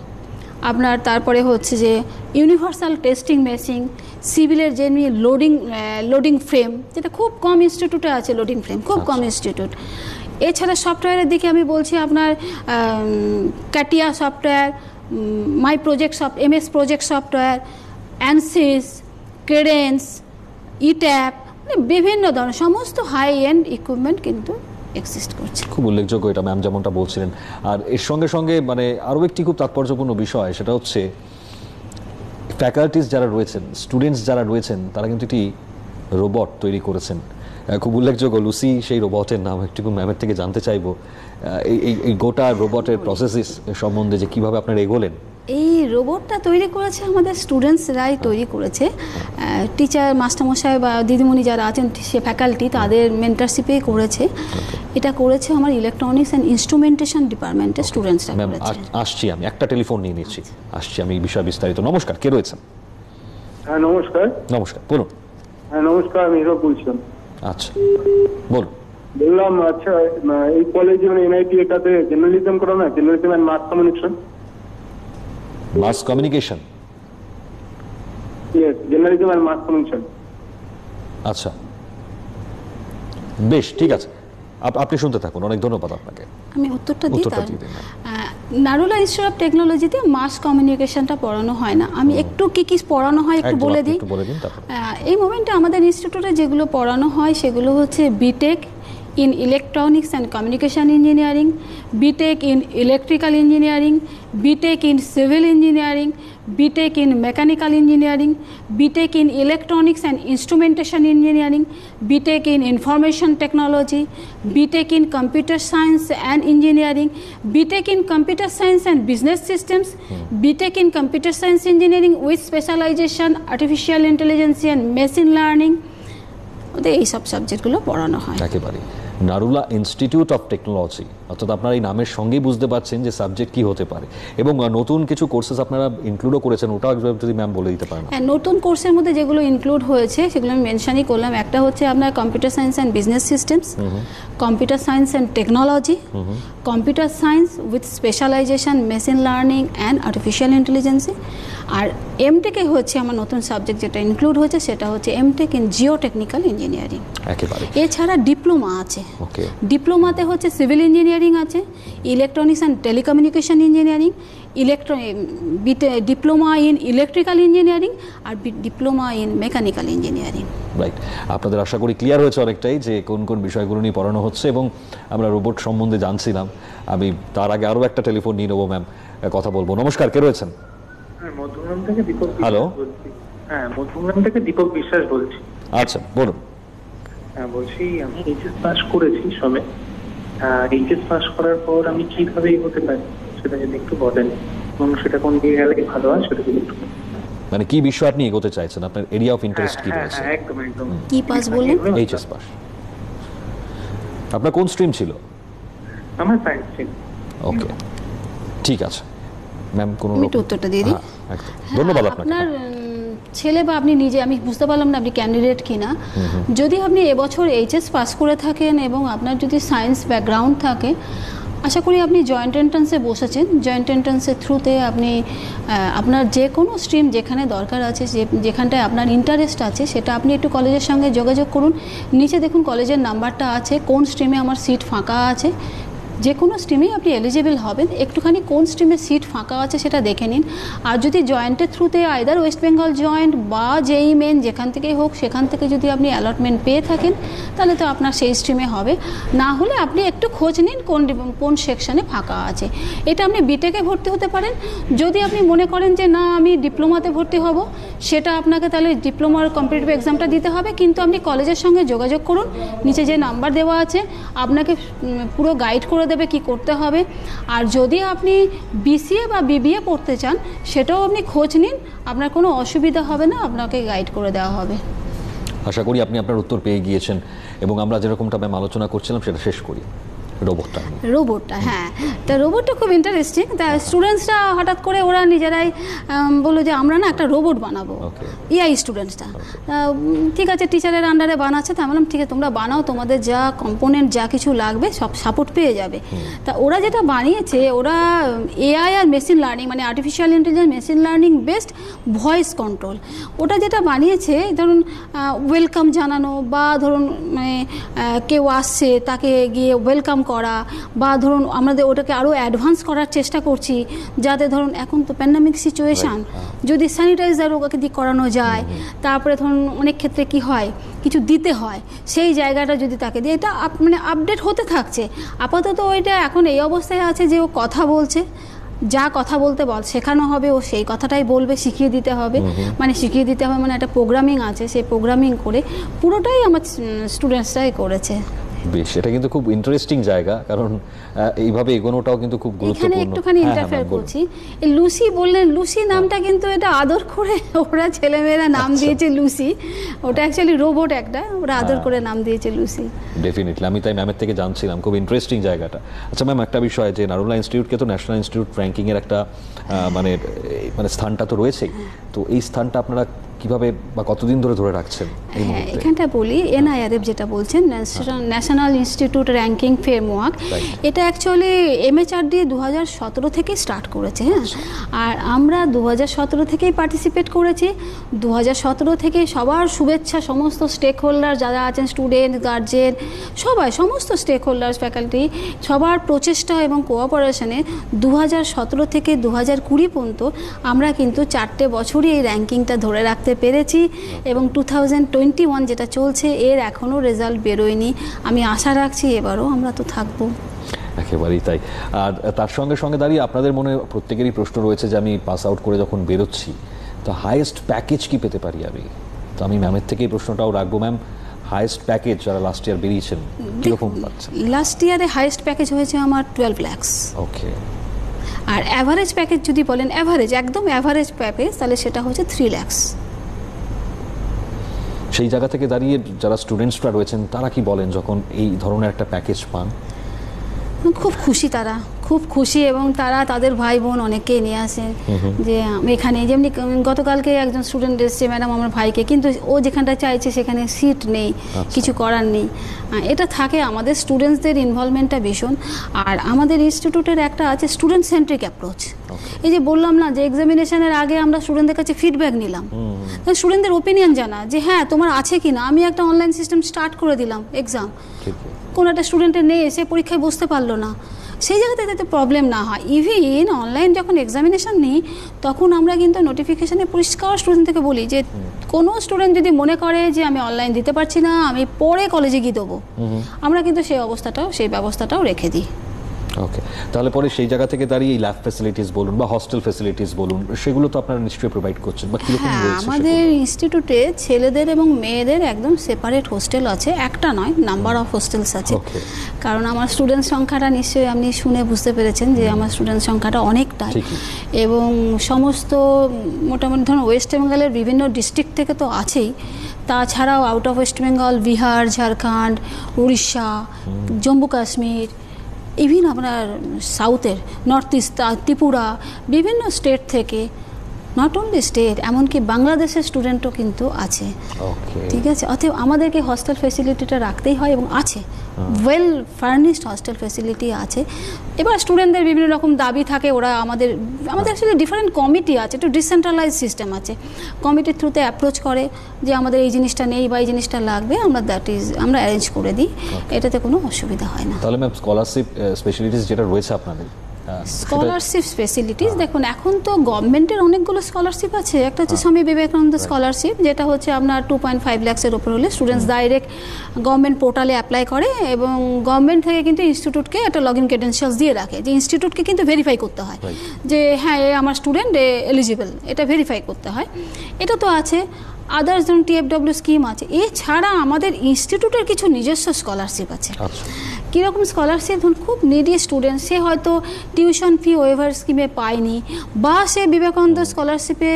আপনার, তারপরে হচ্ছে যে ইউনিভার্সাল টেস্টিং মেশিন, সিভিলের যে লোডিং ফ্রেম, যেটা খুব কম ইনস্টিটিউটে আছে, লোডিং ফ্রেম খুব কম ইনস্টিটিউট। এছাড়া সফটওয়্যারের দিকে আমি বলছি আপনার CATIA software, my project MS project software, ANSYS, credence, ETAP, মানে বিভিন্ন ধরনের সমস্ত হাই এন্ড ইকুইপমেন্ট কিন্তু এক্সিস্ট করছে। খুব উল্লেখযোগ্য এটা ম্যাম যেমনটা বলছিলেন। আর এর সঙ্গে সঙ্গে মানে আরও একটি খুব তাৎপর্যপূর্ণ বিষয়, সেটা হচ্ছে ফ্যাকাল্টিস যারা রয়েছেন, স্টুডেন্টস যারা রয়েছেন, তারা কিন্তু একটি রোবট তৈরি করেছেন। খুব উল্লেখযোগ্য লুসি সেই রোবটের নাম, একটু ম্যামের থেকে জানতে চাইবো এই গোটা রোবটের প্রসেসেস সম্বন্ধে, যে কীভাবে আপনারা এগোলেন। এই রোবটটা তৈরি করেছে আমাদের স্টুডেন্টসরাই তৈরি করেছে। টিচার, মাস্টারমশাই বা দিদিমণি যারা আছেন সে ফ্যাকাল্টি, তাদের মেন্টারশিপেই করেছে। এটা করেছে আমার ইলেকট্রনিক্স অ্যান্ড ইনস্ট্রুমেন্টেশন ডিপার্টমেন্টের স্টুডেন্টসরা করেছে। আসছি আমি, একটা টেলিফোন নিয়ে নিচ্ছি, আসছি আমি এই বিষয়ে বিস্তারিত। নমস্কার, কে রয়েছেন? হ্যাঁ নমস্কার। নমস্কার, বলুন। হ্যাঁ নমস্কার, আমি হিরো বলছিলাম। আচ্ছা বলুন। বললাম আচ্ছা, এই কলেজে মানে এনআইটি এটাতে জার্নালিজম করা না, journalism and mass communication. Mass communication, yes, journalism and mass communication. আচ্ছা বেশ, ঠিক আছে, আপনি শুনতে থাকুন। অনেক ধন্যবাদ আপনাকে। আমি উত্তরটা দিই। নারুলা ইনস্টিটিউট অফ টেকনোলজিতে মাস কমিউনিকেশনটা পড়ানো হয় না। আমি একটু কি পড়ানো হয় একটু বলে দিই। এই মোমেন্টে আমাদের ইনস্টিটিউটে যেগুলো পড়ানো হয় সেগুলো হচ্ছে B Tech, in Electronics and Communication Engineering, BTech in Electrical Engineering, BTech in Civil Engineering, BTech in Mechanical Engineering, BTech in Electronics and Instrumentation Engineering, BTech in Information Technology, BTech in Computer Science and Engineering, BTech in Computer Science and Business Systems, BTech in Computer Science Engineering with specialization Artificial Intelligence and Machine Learning. এই সব সাবজেক্টগুলো পড়ানো হয়। একেবারে Narula institute of technology, অর্থাৎ আপনার এই নামের সঙ্গেই বুঝতে পারছেন যে সাবজেক্ট কি হতে পারে, এবং নতুন কিছু কোর্সেস আপনারা ইনক্লুডও করেছেন, ওটাও যদি ম্যাম বলে দিতে পারেন। হ্যাঁ, নতুন কোর্সের মধ্যে যেগুলো ইনক্লুড হয়েছে সেগুলো আমি মেনশনই করলাম। একটা হচ্ছে আপনার computer science and business systems, computer science and technology, computer science with specialisation machine learning and artificial ইন্টেলিজেন্সে। আর এমটেকে হচ্ছে আমার নতুন সাবজেক্ট যেটা ইনক্লুড হচ্ছে সেটা হচ্ছে MTech in geotechnical engineering. একেবারে এছাড়া ডিপ্লোমা আছে। ওকে, ডিপ্লোমাতে হচ্ছে সিভিল ইঞ্জিনিয়ারিং আছে, electronics and telecommunication engineering, diploma in electrical engineering আর diploma in mechanical engineering. Right, আপনাদের আশা করি ক্লিয়ার হয়েছে অনেকটাই যে কোন কোন বিষয়গুলো নিয়ে পড়ানো হচ্ছে, এবং আমরা রোবট সম্বন্ধে জানছিলাম। আমি তার আগে আরও একটা টেলিফোন নিয়ে নেবো, ম্যাম কথা বলবো। নমস্কার, কে রয়েছেন? মধুগ্রাম থেকে দীপক হ্যালো। হ্যাঁ, মধুগ্রাম থেকে দীপক বিশ্বাস বলছি। আচ্ছা, বলুন। হ্যাঁ, বলছি আমি এইচএস পাস করেছি সবে। এইচএস পাস করার পর আমি কিভাবে এগোতে পারি সেটা যদি একটু বলেন, এবং সেটা কোন দিকে গেলে ভালো হয় সেটা যদি একটু। মানে কি বিষয় আপনি এগোতে চাইছেন, আপনার এরিয়া অফ ইন্টারেস্ট কি রয়েছে? একদম একদম। কি পাস বললেন? HS pass. আপনার কোন স্ট্রিম ছিল? আমার সায়েন্স ছিল। ওকে, ঠিক আছে ম্যাম, কোনো আমি উত্তরটা দিয়ে দিই। ধন্যবাদ আপনাকে। আপনার ছেলে বা আপনি নিজে, আমি বুঝতে পারলাম না আপনি ক্যান্ডিডেট কিনা। যদি আপনি এবছর এইচএস পাস করে থাকেন এবং আপনার যদি সায়েন্স ব্যাকগ্রাউন্ড থাকে, আশা করি আপনি জয়েন্ট এন্ট্রান্সে বসেছেন। জয়েন্ট এন্ট্রান্সের থ্রুতে আপনি আপনার যে কোনো স্ট্রিম যেখানে দরকার আছে, যেখানটায় আপনার ইন্টারেস্ট আছে, সেটা আপনি একটু কলেজের সঙ্গে যোগাযোগ করুন। নিচে দেখুন কলেজের নাম্বারটা আছে, কোন স্ট্রিমে আমার সিট ফাঁকা আছে। যে কোনো স্ট্রিমেই আপনি এলিজিবল হবেন, একটুখানি কোন স্ট্রিমে সিট ফাঁকা আছে সেটা দেখে নিন। আর যদি জয়েন্টের থ্রুতে আইদার ওয়েস্ট বেঙ্গল জয়েন্ট বা জেই মেন যেখান থেকেই হোক, সেখান থেকে যদি আপনি অ্যালটমেন্ট পেয়ে থাকেন তাহলে তো আপনার সেই স্ট্রিমে হবে। না হলে আপনি একটু খোঁজ নিন কোন সেকশানে ফাঁকা আছে। এটা আপনি বিটেকে ভর্তি হতে পারেন। যদি আপনি মনে করেন যে না আমি ডিপ্লোমাতে ভর্তি হব, সেটা আপনাকে তাহলে ডিপ্লোমার কম্পিটিটিভ এক্সামটা দিতে হবে, কিন্তু আপনি কলেজের সঙ্গে যোগাযোগ করুন। নিচে যে নাম্বার দেওয়া আছে আপনাকে পুরো গাইড করে দেবে কি করতে হবে। আর যদি আপনি বিসিএ বা বিবিএ পড়তে চান, সেটাও আপনি খোঁজ নিন, আপনার কোনো অসুবিধা হবে না, আপনাকে গাইড করে দেওয়া হবে। আশা করি আপনি আপনার উত্তর পেয়ে গিয়েছেন, এবং আমরা যেরকমটা ম্যাম আলোচনা করছিলাম সেটা শেষ করি। রোবটটা, হ্যাঁ, তা রোবটটা খুব ইন্টারেস্টিং। তা স্টুডেন্টসরা হঠাৎ করে ওরা নিজেরাই বললো যে আমরা না একটা রোবট বানাবো, এআই স্টুডেন্টসটা। ঠিক আছে, টিচারের আন্ডারে বানাচ্ছে, তা বললাম ঠিক আছে তোমরা বানাও, তোমাদের যা কম্পোনেন্ট যা কিছু লাগবে সব সাপোর্ট পেয়ে যাবে। তা ওরা যেটা বানিয়েছে, ওরা এআই আর মেশিন লার্নিং, মানে artificial intelligence machine learning based voice control. ওটা যেটা বানিয়েছে, ধরুন ওয়েলকাম জানানো, বা ধরুন মানে কেউ আসছে তাকে গিয়ে ওয়েলকাম করা, বা ধরুন আমাদের ওটাকে আরও অ্যাডভান্স করার চেষ্টা করছি, যাতে ধরুন এখন তো প্যান্ডামিক সিচুয়েশান, যদি স্যানিটাইজার ওকে দিয়ে করানো যায়, তারপরে ধরুন অনেক ক্ষেত্রে কি হয় কিছু দিতে হয়, সেই জায়গাটা যদি তাকে দিয়ে, এটা মানে আপডেট হতে থাকছে। আপাতত ওইটা এখন এই অবস্থায় আছে যে ও কথা বলছে, যা কথা বলতে শেখানো হবে ও সেই কথাটাই বলবে, শিখিয়ে দিতে হবে। মানে শিখিয়ে দিতে হবে মানে একটা প্রোগ্রামিং আছে, সেই প্রোগ্রামিং করে পুরোটাই আমার স্টুডেন্টসরাই করেছে। বেশ, এটা কিন্তু খুব ইন্টারেস্টিং জায়গা, কারণ এইভাবে এগোনোটাও কিন্তু খুব গুরুত্বপূর্ণ। এখানে একটুখানি ইন্টারফেয়ার করছি। লুসি বললেন, লুসি নামটা কিন্তু এটা আদর করে ওরা ছেলেমেয়েরা নাম দিয়েছে লুসি। ওটা অ্যাকচুয়ালি রোবট একটা, ওরা আদর করে নাম দিয়েছে লুসি। ডেফিনেটলি, আমি তাই ম্যামের থেকে জানছিলাম, খুব ইন্টারেস্টিং জায়গাটা। আচ্ছা ম্যাম, একটা বিষয় যে নারুলা ইনস্টিটিউটকে তো ন্যাশনাল ইনস্টিটিউট র্যাঙ্কিংয়ের একটা মানে স্থানটা তো রয়েছেই, তো এই স্থানটা আপনারা কিভাবে বা কতদিন ধরে রাখছেন? হ্যাঁ, এখানটা বলি, এনআইআরএফ যেটা বলছেন, ন্যাশনাল ইনস্টিটিউট র্যাঙ্কিং ফ্রেমওয়ার্ক, এটা অ্যাকচুয়ালি এমএচআরডি 2017 থেকে স্টার্ট করেছে। হ্যাঁ, আর আমরা 2017 থেকেই পার্টিসিপেট করেছি। 2017 থেকে সবার শুভেচ্ছা, সমস্ত স্টেক হোল্ডার যারা আছেন, স্টুডেন্ট, গার্জেন, সবাই, সমস্ত স্টেক হোল্ডার, ফ্যাকাল্টি, সবার প্রচেষ্টা এবং কোঅপারেশনে 2017 থেকে 2020 পর্যন্ত আমরা কিন্তু 4টে বছরই এই র্যাঙ্কিংটা ধরে রাখতে করতে পেরেছি এবং 2021 যেটা চলছে এর এখনও রেজাল্ট বেরোয়নি। আমি আশা রাখছি এবারও আমরা তো থাকবো। একেবারেই তাই। আর তার সঙ্গে সঙ্গে দাঁড়িয়ে আপনাদের মনে প্রত্যেকেরই প্রশ্ন রয়েছে যে আমি পাস আউট করে যখন বেরোচ্ছি তো হাইয়েস্ট প্যাকেজ কি পেতে পারি আমি? তো আমি ম্যামের থেকেই প্রশ্নটাও রাখবো। ম্যাম, হাইয়েস্ট প্যাকেজ যারা লাস্ট ইয়ার বেরিয়েছেন কীরকম পাচ্ছেন? লাস্ট ইয়ারে হাইয়েস্ট প্যাকেজ হয়েছে আমার 12 lakhs। ওকে। আর অ্যাভারেজ প্যাকেজ যদি বলেন, অ্যাভারেজ একদম অ্যাভারেজ প্যাকেজ, তাহলে সেটা হচ্ছে 3 lakhs। সেই জায়গা থেকে দাঁড়িয়ে যারা স্টুডেন্টসরা রয়েছেন তারা কি বলেন যখন এই ধরনের একটা প্যাকেজ পান? খুব খুশি, তারা খুব খুশি এবং তারা তাদের ভাই বোন অনেককেই নিয়ে আসে যে এখানে, যেমনি গতকালকে একজন স্টুডেন্ট এসছে, ম্যাডাম আমার ভাইকে, কিন্তু ও যেখানটা চাইছে সেখানে সিট নেই, কিছু করার নেই। এটা থাকে, আমাদের স্টুডেন্টসদের ইনভলভমেন্টটা ভীষণ। আর আমাদের ইনস্টিটিউটের একটা আছে স্টুডেন্ট সেন্ট্রিক অ্যাপ্রোচ। এই যে বললাম না যে এক্সামিনেশনের আগে আমরা স্টুডেন্টদের কাছে ফিডব্যাক নিলাম, স্টুডেন্টদের ওপিনিয়ন জানা যে হ্যাঁ তোমার আছে কি না। আমি একটা অনলাইন সিস্টেম স্টার্ট করে দিলাম, এক্সাম কোনো একটা স্টুডেন্টের নেই, এসে পরীক্ষায় বসতে পারলো না, সেই জায়গাতে যাতে প্রবলেম না হয়। ইভিন অনলাইন যখন এক্সামিনেশন নিই তখন আমরা কিন্তু নোটিফিকেশানে পরিষ্কার স্টুডেন্ট থেকে বলি যে কোনো স্টুডেন্ট যদি মনে করে যে আমি অনলাইন দিতে পারছি না, আমি পরে কলেজে গিয়ে দেবো, আমরা কিন্তু সেই ব্যবস্থাটাও রেখে দিই। ওকে, তাহলে পরে সেই জায়গা থেকে দাঁড়িয়ে এই ল্যাব ফ্যাসিলিটিস বলুন বা হস্টেল ফ্যাসিলিটিস বলুন, সেগুলো তো আপনারা নিশ্চয়ই প্রোভাইড করছেন বা কিরকম হ্যাঁ, রয়েছে? আমাদের ইনস্টিটিউটে ছেলেদের এবং মেয়েদের একদম সেপারেট হোস্টেল আছে, একটা নয়, নাম্বার অফ হোস্টেলস আছে। কারণ আমার স্টুডেন্ট সংখ্যাটা নিশ্চয়ই আপনি শুনে বুঝতে পেরেছেন যে আমার স্টুডেন্ট সংখ্যাটা অনেকটাই, এবং সমস্ত মোটামুটি ধরুন ওয়েস্ট বেঙ্গলের বিভিন্ন ডিস্ট্রিক্ট থেকে তো আছেই, তাছাড়াও out of West Bengal, Bihar, Jharkhand, Orissa, Jammu Kashmir, even আপনার সাউথের নর্থ ইস্ট, ত্রিপুরা, বিভিন্ন স্টেট থেকে, নট অনলি স্টেট, এমনকি বাংলাদেশের স্টুডেন্টও কিন্তু আছে। ঠিক আছে, অতএব আমাদেরকে হস্টেল ফেসিলিটিটা রাখতেই হয় এবং আছে, ওয়েল ফার্নিশড হস্টেল ফেসিলিটি আছে। এবার স্টুডেন্টদের বিভিন্ন রকম দাবি থাকে, ওরা আমাদের অ্যাকচুয়ালি ডিফারেন্ট কমিটি আছে, একটু ডিসেন্ট্রালাইজ সিস্টেম আছে, কমিটির থ্রুতে অ্যাপ্রোচ করে যে আমাদের এই জিনিসটা নেই বা এই জিনিসটা লাগবে, আমরা অ্যারেঞ্জ করে দিই, এটাতে কোনো অসুবিধা হয় না। তাহলে ম্যাম স্কলারশিপ স্পেশালিটিস যেটা রয়েছে আপনাদের, স্কলারশিপ ফেসিলিটিস দেখুন, এখন তো গভর্নমেন্টের অনেকগুলো স্কলারশিপ আছে। একটা হচ্ছে স্বামী বিবেকানন্দ স্কলারশিপ, যেটা হচ্ছে আপনার 2.5 lakhs-এর ওপর হলে স্টুডেন্টস ডাইরেক্ট গভর্নমেন্ট পোর্টালে অ্যাপ্লাই করে এবং গভর্নমেন্ট থেকে কিন্তু ইনস্টিটিউটকে একটা লগ ইন ক্রেডেনশিয়ালস দিয়ে রাখে, যে ইনস্টিটিউটকে কিন্তু ভেরিফাই করতে হয় যে হ্যাঁ এ আমার স্টুডেন্ট, এলিজিবল, এটা ভেরিফাই করতে হয়। এটা তো আছে। আদার্স ধরুন TFW স্কিম আছে। এছাড়া আমাদের ইনস্টিটিউটের কিছু নিজস্ব স্কলারশিপ আছে। কীরকম স্কলারশিপ? ধরুন খুব নিডি স্টুডেন্ট, সে হয়তো টিউশন ফি ওয়েভার স্কিমে পায়নি, বা সে বিবেকানন্দ স্কলারশিপে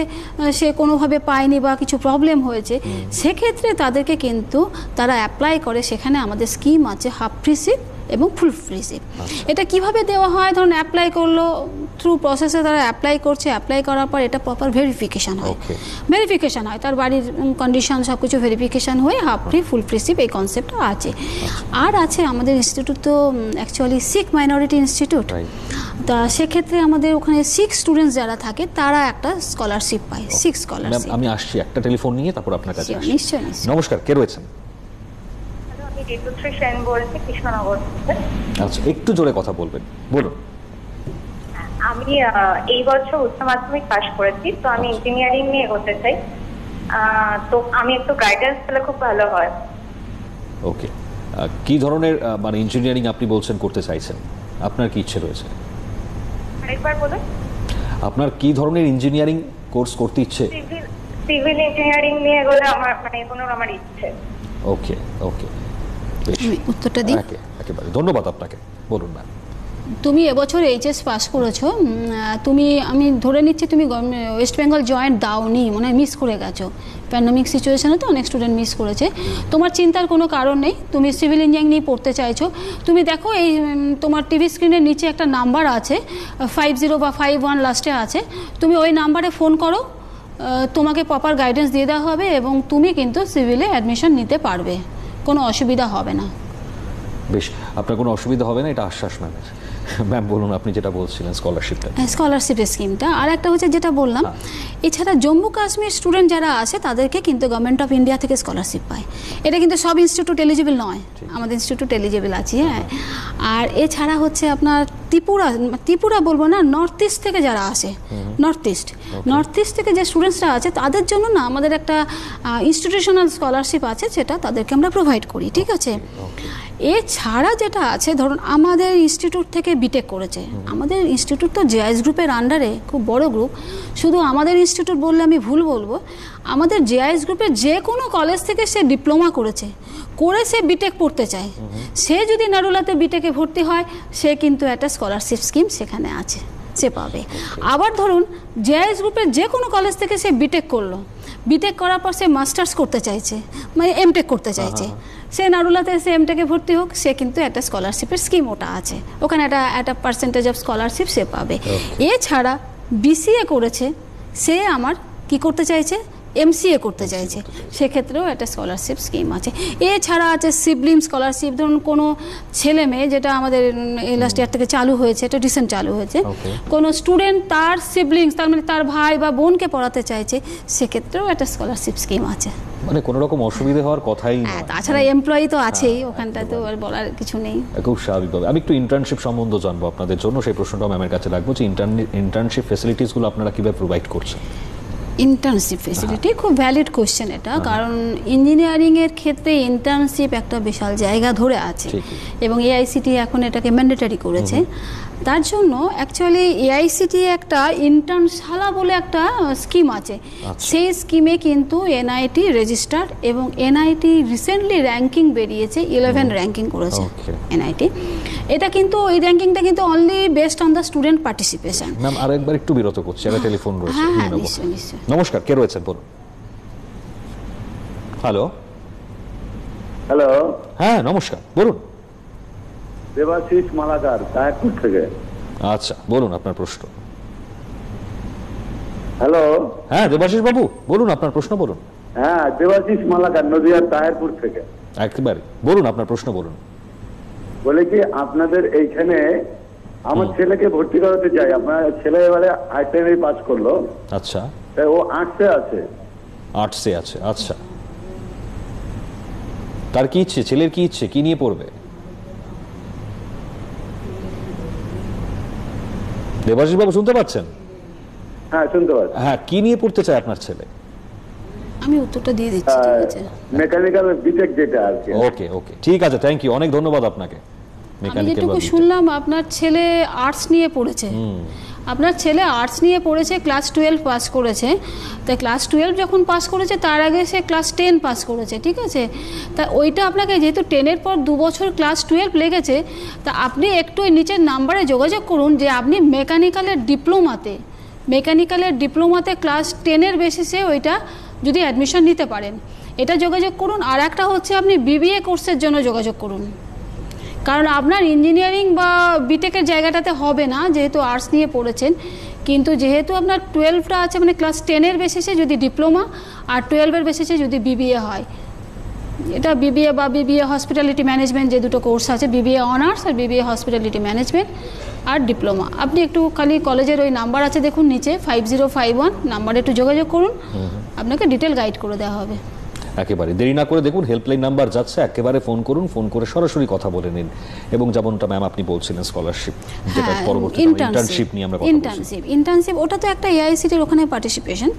সে কোনোভাবে পায়নি বা কিছু প্রবলেম হয়েছে, সেক্ষেত্রে তাদেরকে কিন্তু তারা অ্যাপ্লাই করে, সেখানে আমাদের স্কিম আছে হাফ ফ্রিশিপ এবং ফুল ফ্রিশিপ। এটা কিভাবে দেওয়া হয়? ধরুন অ্যাপ্লাই করলো, থ্রু প্রসেসে তারা অ্যাপ্লাই করছে, অ্যাপ্লাই করার পর এটা প্রপার ভেরিফিকেশান হয়, তার বাড়ির কন্ডিশন সব কিছু ভেরিফিকেশান হয়ে হাফ ফ্রি ফুল ফ্রিশিপ এই কনসেপ্টটা আছে। আর আছে আমাদের ইনস্টিটিউট তো অ্যাকচুয়ালি শিখ মাইনরিটি ইনস্টিটিউট, তা সেক্ষেত্রে আমাদের ওখানে শিখ স্টুডেন্টস যারা থাকে তারা একটা স্কলারশিপ পায়, শিখ স্কলারশিপ। আমি আসছি একটা টেলিফোন নিয়ে, তারপর আপনার কাছে আসছি। নিশ্চয়ই। নমস্কার, কে রয়েছেন? আমি ঋতুশ্রী সেন বলছি, কৃষ্ণনগর থেকে। আচ্ছা, একটু জোরে কথা বলবেন, বলুন। আমি এই বছর উচ্চ মাধ্যমিক পাশ করেছি, তো আমি ইঞ্জিনিয়ারিং নিয়ে এগোতে চাই, তো আমি একটু গাইডেন্স পেলে খুব ভালো হয়। ওকে, কি ধরনের মানে ইঞ্জিনিয়ারিং আপনি বলছেন করতে চাইছেন? আপনার কি ইচ্ছে রয়েছে? আরেকবার বলুন। আপনার কি ধরনের ইঞ্জিনিয়ারিং কোর্স করতে ইচ্ছে? সিভিল ইঞ্জিনিয়ারিং নিয়ে এগোলে আমার ইচ্ছে। ওকে, উত্তরটা দিই। একেবারে ধন্যবাদ আপনাকে। বলুন না, তুমি এবছর এইচএস পাস করেছো, আমি ধরে নিচ্ছি তুমি ওয়েস্ট বেঙ্গল জয়েন্ট দাওনি, মানে মিস করে গেছো, প্যান্ডেমিক সিচুয়েশনে তো অনেক স্টুডেন্ট মিস করেছে। তোমার চিন্তার কোনো কারণ নেই, তুমি সিভিল ইঞ্জিনিয়ারিং নিয়ে পড়তে চাইছো। তুমি দেখো এই তোমার টিভি স্ক্রিনের নিচে একটা নাম্বার আছে, 50 বা 51 লাস্টে আছে, তুমি ওই নাম্বারে ফোন করো, তোমাকে প্রপার গাইডেন্স দিয়ে দেওয়া হবে এবং তুমি কিন্তু সিভিলে অ্যাডমিশন নিতে পারবে, কোনো অসুবিধা হবে না। বেশ, আপনার কোনো অসুবিধা হবে না, এটা আশ্বাস ম্যামের। ম্যাম বলুন, আপনি যেটা বলছিলেন স্কলারশিপটা। স্কলারশিপের স্কিমটা আর একটা হচ্ছে যেটা বললাম, এছাড়া জম্মু কাশ্মীর স্টুডেন্ট যারা আছে তাদেরকে কিন্তু গভর্নমেন্ট অফ ইন্ডিয়া থেকে স্কলারশিপ পায়। এটা কিন্তু সব ইনস্টিটিউট এলিজিবল নয়, আমাদের ইনস্টিটিউট এলিজিবল আছে। হ্যাঁ, আর এছাড়া হচ্ছে আপনার ত্রিপুরা বলবো না, নর্থ ইস্ট থেকে যারা আসে, নর্থ ইস্ট থেকে যে স্টুডেন্টসরা আছে তাদের জন্য না আমাদের একটা ইনস্টিটিউশনাল স্কলারশিপ আছে, যেটা তাদেরকে আমরা প্রোভাইড করি। ঠিক আছে, এছাড়া যেটা আছে, ধরুন আমাদের ইনস্টিটিউট থেকে বিটেক করেছে, আমাদের ইনস্টিটিউট তো জেআইএস গ্রুপের আন্ডারে, খুব বড় গ্রুপ। শুধু আমাদের ইনস্টিটিউট বললে আমি ভুল বলবো, আমাদের জেআইএস গ্রুপের যে কোনো কলেজ থেকে সে ডিপ্লোমা করে সে বিটেক পড়তে চায়, সে যদি নারুলাতে বিটেকে ভর্তি হয়, সে কিন্তু একটা স্কলারশিপ স্কিম সেখানে আছে, সে পাবে। আবার ধরুন জেআইএস গ্রুপের যে কোনো কলেজ থেকে সে বিটেক করলো, বিটেক করার পর সে মাস্টার্স করতে চাইছে, মানে এমটেক করতে চাইছে, সে নারুলাতে সে এমটেকে ভর্তি হোক, সে কিন্তু একটা স্কলারশিপের স্কিম ওটা আছে, ওখানে একটা পার্সেন্টেজ অফ স্কলারশিপ সে পাবে। এছাড়া বিসিএ করেছে, সে আমার কি করতে চাইছে, এমসিএ করতে চাইছে, সেক্ষেত্রেও একটা স্কলারশিপ স্কিম আছে। এছাড়া আছে সিবলিং স্কলারশিপ, ধরুন কোনো ছেলে মেয়ে, যেটা আমাদের লাস্ট ইয়ার থেকে চালু হয়েছে, এটা রিসেন্ট চালু হয়েছে, কোনো স্টুডেন্ট তার সিবলিংস, তার মানে তার ভাই বা বোনকে পড়াতে চাইছে, সেক্ষেত্রেও একটা স্কলারশিপ স্কিম আছে। মানে কোনো রকম অসুবিধা হওয়ার কথাই নয়। তাছাড়া এমপ্লয়ি তো আছেই, ওখানটায় তো আর বলার কিছু নেই। খুব স্বাভাবিকভাবে আমি একটু ইন্টার্নশিপ সম্বন্ধে জানবো আপনাদের জন্য, সেই প্রশ্নটা ম্যামের কাছে রাখবো যে ইন্টার্নশিপ ফ্যাসিলিটিসগুলো আপনারা কীভাবে প্রোভাইড করছেন? ইন্টার্নশিপ ফেসিলিটি খুব ভ্যালিড কোশ্চেন এটা, কারণ ইঞ্জিনিয়ারিংয়ের ক্ষেত্রে ইন্টার্নশিপ একটা বিশাল জায়গা ধরে আছে, এবং এআইসিটি এখন এটাকে ম্যান্ডেটরি করেছে। তার জন্য অ্যাকচুয়ালি এআইসিটি একটা ইন্টার্নশালা বলে একটা স্কিম আছে, সেই স্কিমে কিন্তু এনআইটি রেজিস্টার্ড, এবং এনআইটি রিসেন্টলি র্যাঙ্কিং বেরিয়েছে, 11 র্যাঙ্কিং করেছে এনআইটি। এটা কিন্তু এই র্যাঙ্কিংটা কিন্তু only based on the student participation. Ma'am আরেকবার একটু বিরত করছি, একটা টেলিফোন রয়েছে। হ্যাঁ, নিশ্চয়ই। নমস্কার, কে রয়েছেন বলুন। হ্যালো হ্যালো, হ্যাঁ নমস্কার, বলুন। দেবাশিস মালাকার, তায়ারপুর থেকে। আচ্ছা, বলুন আপনার প্রশ্ন। হ্যালো, হ্যাঁ দেবাশিস বাবু বলুন, আপনার প্রশ্ন বলুন। হ্যাঁ, দেবাশিস মালাকার, নদিয়ার তায়ারপুর থেকে। একেবারে বলুন, আপনার প্রশ্ন বলুন। বলে কি আপনাদের এইখানে আমার ছেলেকে ভর্তি করাতে চাই, আপনার ছেলে এবারে আইটিআই পাস করলো। আচ্ছা, ও আর্টসে আছে। আর্টসে আছে, আচ্ছা। তার কি ইচ্ছে, ছেলের কি ইচ্ছে, কি নিয়ে পড়বে? দেবাশিস বাবু শুনতে পাচ্ছেন? হ্যাঁ, শুনতে পাচ্ছি। হ্যাঁ, কি নিয়ে পড়তে চায় আপনার ছেলে? আমি উত্তরটা দিয়ে দিচ্ছি, ঠিক আছে? মেকানিক্যাল বিটেক যেটা আর কি। ওকে ওকে, ঠিক আছে, থ্যাংক ইউ, অনেক ধন্যবাদ আপনাকে। আমি যেটুকু শুনলাম, আপনার ছেলে আর্টস নিয়ে পড়েছে, আপনার ছেলে আর্টস নিয়ে পড়েছে, ক্লাস 12 পাস করেছে। তাই ক্লাস 12 যখন পাস করেছে, তার আগে সে ক্লাস 10 পাস করেছে, ঠিক আছে? তা ওইটা আপনাকে, যেহেতু 10-এর পর 2 বছর ক্লাস 12 লেগেছে, তা আপনি একটু নিচের নাম্বারে যোগাযোগ করুন যে আপনি মেকানিক্যালের ডিপ্লোমাতে ক্লাস 10-এর বেসিসে ওইটা যদি অ্যাডমিশন নিতে পারেন, এটা যোগাযোগ করুন। আর একটা হচ্ছে আপনি বিবিএ কোর্সের জন্য যোগাযোগ করুন, কারণ আপনার ইঞ্জিনিয়ারিং বা বিটেকের জায়গাটাতে হবে না, যেহেতু আর্টস নিয়ে পড়েছেন। কিন্তু যেহেতু আপনার 12টা আছে, মানে ক্লাস 10-এর বেসিসে যদি ডিপ্লোমা, আর 12-এর বেসিসে যদি বিবিএ হয়, এটা বিবিএ বা বিবিএ হসপিটালিটি ম্যানেজমেন্ট, যে দুটো কোর্স আছে, বিবিএ অনার্স আর বিবিএ হসপিটালিটি ম্যানেজমেন্ট আর ডিপ্লোমা। আপনি একটু খালি কলেজের ওই নাম্বার আছে দেখুন নিচে, 5051 নাম্বারে একটু যোগাযোগ করুন, আপনাকে ডিটেল গাইড করে দেওয়া হবে। একেবারে দেরি না করে দেখুন, হেল্পলাইন নাম্বার যাচ্ছে, একেবারে ফোন করুন, ফোন করে সরাসরি কথা বলে নিন। এবং যেমনটা ম্যাম আপনি বলছিলেন স্কলারশিপ, যেটা পরবর্তীতে ইন্টার্নশিপ নিয়ে আমরা কথা বলছি। ইন্টার্নশিপ ওটা তো একটা এআইসিটির ওখানে পার্টিসিপেশন।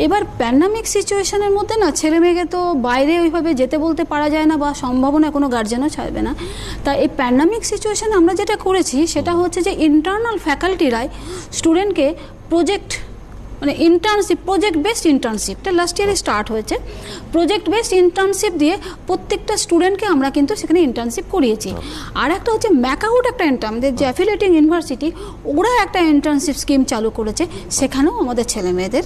এবার প্যান্ডামিক সিচুয়েশনের মধ্যে না, ছেলে মেয়েকে তো বাইরে ওইভাবে যেতে বলতে পারা যায় না, বা সম্ভাবনা কোনো গার্জেনও ছাড়বে না। তা এই প্যান্ডামিক সিচুয়েশনে আমরা যেটা করেছি, সেটা হচ্ছে যে ইন্টারনাল ফ্যাকাল্টিরাই স্টুডেন্টকে প্রজেক্ট, মানে ইন্টার্নশিপ, প্রজেক্ট বেসড ইন্টার্নশিপটা লাস্ট ইয়ারে স্টার্ট হয়েছে। প্রজেক্ট বেসড ইন্টার্নশিপ দিয়ে প্রত্যেকটা স্টুডেন্টকে আমরা কিন্তু সেখানে ইন্টার্নশিপ করিয়েছি। আর একটা হচ্ছে ম্যাকাউট, একটা আমাদের যে অ্যাফিলিয়েটিং ইউনিভার্সিটি, ওরা একটা ইন্টার্নশিপ স্কিম চালু করেছে, সেখানেও আমাদের ছেলে মেয়েদের,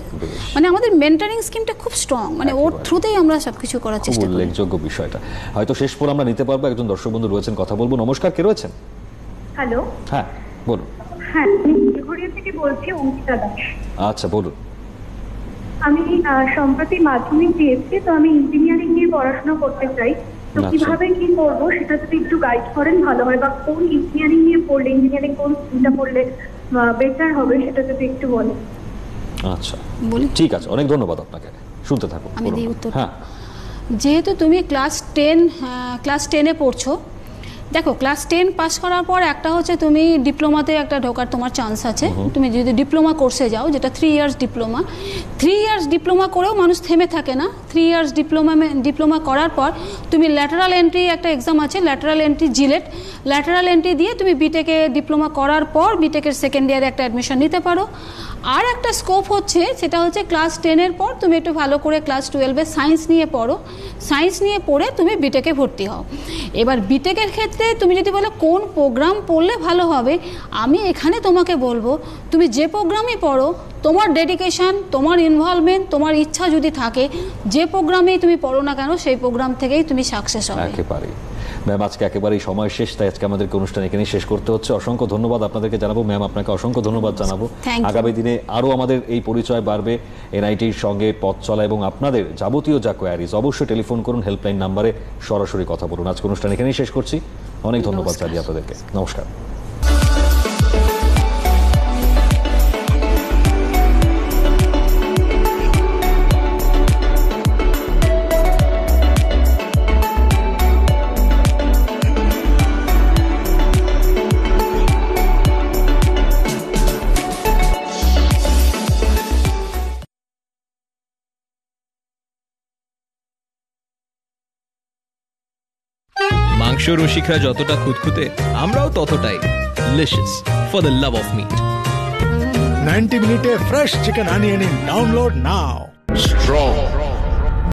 মানে আমাদের মেন্টারিং স্কিমটা খুব স্ট্রং, মানে ওর থ্রুতেই আমরা সব কিছু করার চেষ্টা করি। উল্লেখযোগ্য বিষয়টা হয়তো শেষ পর আমরা নিতে পারবো। একজন দর্শক বন্ধু রয়েছেন, কথা বলবো। নমস্কার, কে রয়েছেন? হ্যালো, হ্যাঁ বলুন। হ্যাঁ, আমি শিলিগুড়ি থেকে বলছি, অঙ্কিতা দাস। আচ্ছা বলুন। আমি সম্প্রতি মাধ্যমিক দিয়েছি, তো আমি ইঞ্জিনিয়ারিং নিয়ে পড়াশোনা করতে চাই, তো কিভাবে কি করব সেটা যদি একটু গাইড করেন ভালো হয়, বা কোন ইঞ্জিনিয়ারিং নিয়ে পড়লে, ইঞ্জিনিয়ারিং কোন স্ট্রিমটা পড়লে বেটার হবে, সেটা যদি একটু বলেন। আচ্ছা, বলি ঠিক আছে, অনেক ধন্যবাদ আপনাকে, শুনতে থাকুন। আমি দিই উত্তর। হ্যাঁ, যেহেতু তুমি ক্লাস 10-এ পড়ছো, দেখো ক্লাস 10 পাস করার পর একটা হচ্ছে তুমি ডিপ্লোমাতে একটা ঢোকার তোমার চান্স আছে। তুমি যদি ডিপ্লোমা কোর্সে যাও, যেটা 3 ইয়ার্স ডিপ্লোমা, 3 ইয়ার্স ডিপ্লোমা করেও মানুষ থেমে থাকে না। 3 ইয়ার্স ডিপ্লোমা করার পর তুমি ল্যাটারাল এন্ট্রি একটা এক্সাম আছে, lateral entry JELET, lateral entry দিয়ে তুমি বিটেকে ডিপ্লোমা করার পর বিটেকের সেকেন্ড ইয়ারে একটা অ্যাডমিশন নিতে পারো। আর একটা স্কোপ হচ্ছে, সেটা হচ্ছে ক্লাস 10-এর পর তুমি একটু ভালো করে ক্লাস 12-এ সায়েন্স নিয়ে পড়ো, সায়েন্স নিয়ে পড়ে তুমি বিটেকে ভর্তি হও। এবার বিটেকের ক্ষেত্রে তুমি যদি বলো কোন প্রোগ্রাম পড়লে ভালো হবে, আমি এখানে তোমাকে বলবো তুমি যে প্রোগ্রামই পড়ো, তোমার ডেডিকেশান, তোমার ইনভলভমেন্ট, তোমার ইচ্ছা যদি থাকে, যে প্রোগ্রামেই তুমি পড়ো না কেন সেই প্রোগ্রাম থেকেই তুমি সাকসেস হবে। একেবারে ম্যাম, আজকে একেবারেই সময় শেষ, তাই আজকে আমাদেরকে অনুষ্ঠান এখানেই শেষ করতে হচ্ছে। অসংখ্য ধন্যবাদ আপনাদেরকে জানাবো ম্যাম, আপনাকে অসংখ্য ধন্যবাদ জানাবো। আগামী দিনে আরও আমাদের এই পরিচয় বাড়বে এনআইটির সঙ্গে পথ চলা, এবং আপনাদের যাবতীয় যা কোয়ারিজ অবশ্যই টেলিফোন করুন, হেল্পলাইন নাম্বারে সরাসরি কথা বলুন। আজকে অনুষ্ঠান এখানেই শেষ করছি, অনেক ধন্যবাদ জানিয়ে আপনাদেরকে, নমস্কার। মাংস রসিকরা যতটা খুঁতখুঁতে, আমরাও ততটাই Licious for the love of meat. 90 মিনিটে fresh chicken onion in download now. Strong